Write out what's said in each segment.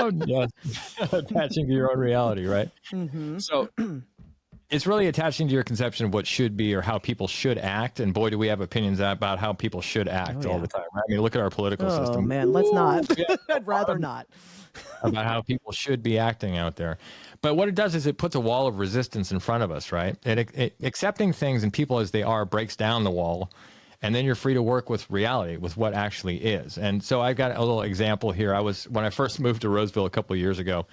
Oh, yes. Attaching to your own reality, right? Mm-hmm. So it's really attaching to your conception of what should be or how people should act. And boy, do we have opinions about how people should act all the time. Right? I mean, look at our political Oh system. man, let's not. We have I'd rather not. about how people should be acting out there. But what it does is it puts a wall of resistance in front of us, right? Accepting things and people as they are breaks down the wall. And then you're free to work with reality, with what actually is. And so I've got a little example here. When I first moved to Roseville a couple of years ago,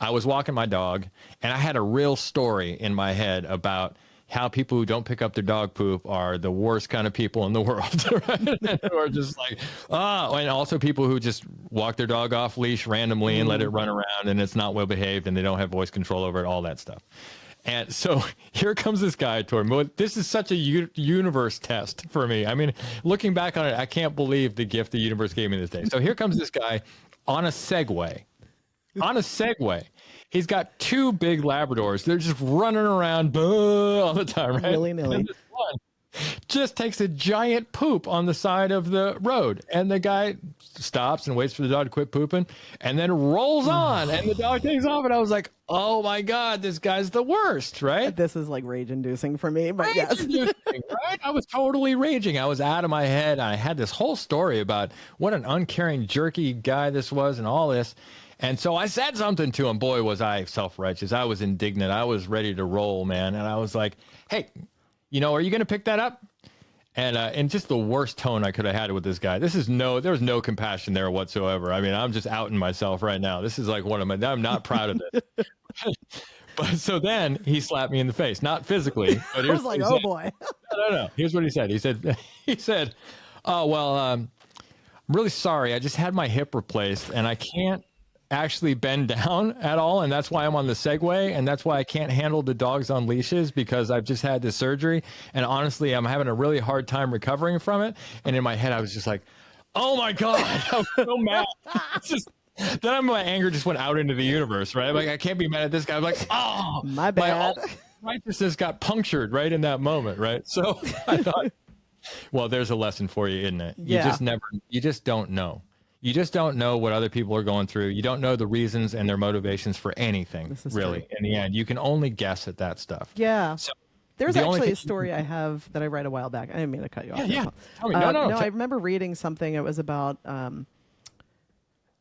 I was walking my dog, and I had a real story in my head about how people who don't pick up their dog poop are the worst kind of people in the world, right? Or just like, and also people who just walk their dog off leash randomly and let it run around, and it's not well behaved, and they don't have voice control over it, all that stuff. And so here comes this guy toward me. This is such a universe test for me. I mean, looking back on it, I can't believe the gift the universe gave me this day. So here comes this guy on a Segway. On a Segway. He's got two big Labradors. They're just running around all the time, right? Willy-nilly. And this one just takes a giant poop on the side of the road. And the guy stops and waits for the dog to quit pooping and then rolls on and the dog takes off. And I was like, oh my God, this guy's the worst, right? This is like rage inducing for me, but yes. Right? I was totally raging. I was out of my head. I had this whole story about what an uncaring, jerky guy this was and all this. And so I said something to him. Boy, was I self-righteous. I was indignant. I was ready to roll, man. And I was like, hey, are you going to pick that up? And in just the worst tone I could have had with this guy. There's no compassion there whatsoever. I mean, I'm just outing myself right now. This is like I'm not proud of this. But so then he slapped me in the face, not physically. But I was like, oh boy. No. Here's what he said. He said, oh, well, I'm really sorry. I just had my hip replaced and I can't actually bend down at all, and that's why I'm on the Segway, and that's why I can't handle the dogs on leashes, because I've just had this surgery, and honestly I'm having a really hard time recovering from it. And in my head I was just like, oh my God, I was so mad. Then my anger just went out into the universe, right? Like, I can't be mad at this guy. I'm like, oh, my bad. My righteousness got punctured right in that moment, right? So I thought, well, there's a lesson for you, isn't it? Yeah. You just don't know. You just don't know what other people are going through. You don't know the reasons and their motivations for anything, really. True. In the end, you can only guess at that stuff. Yeah. So there's actually a story I have that I read a while back. I didn't mean to cut you off. Yeah. Tell me. No, I remember reading something. It was about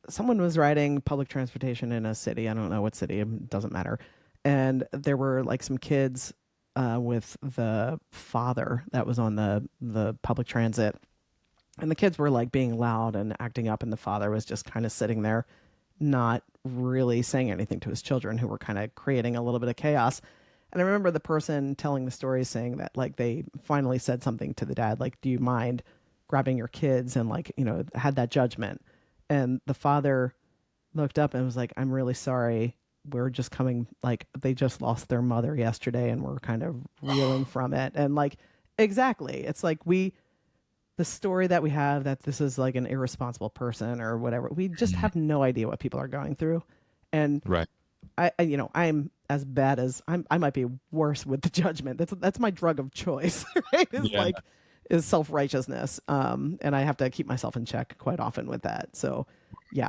someone was riding public transportation in a city. I don't know what city. It doesn't matter. And there were like some kids with the father that was on the public transit. And the kids were like being loud and acting up, and the father was just kind of sitting there, not really saying anything to his children, who were kind of creating a little bit of chaos. And I remember the person telling the story saying that like they finally said something to the dad, like, do you mind grabbing your kids? And like, had that judgment. And the father looked up and was like, I'm really sorry. We're just coming, like, they just lost their mother yesterday and we're kind of reeling from it. And like, exactly. It's like the story that we have that this is like an irresponsible person or whatever, we just have no idea what people are going through. And right. I'm as bad as I might be worse with the judgment. That's my drug of choice, right? Is self-righteousness. And I have to keep myself in check quite often with that. So yeah.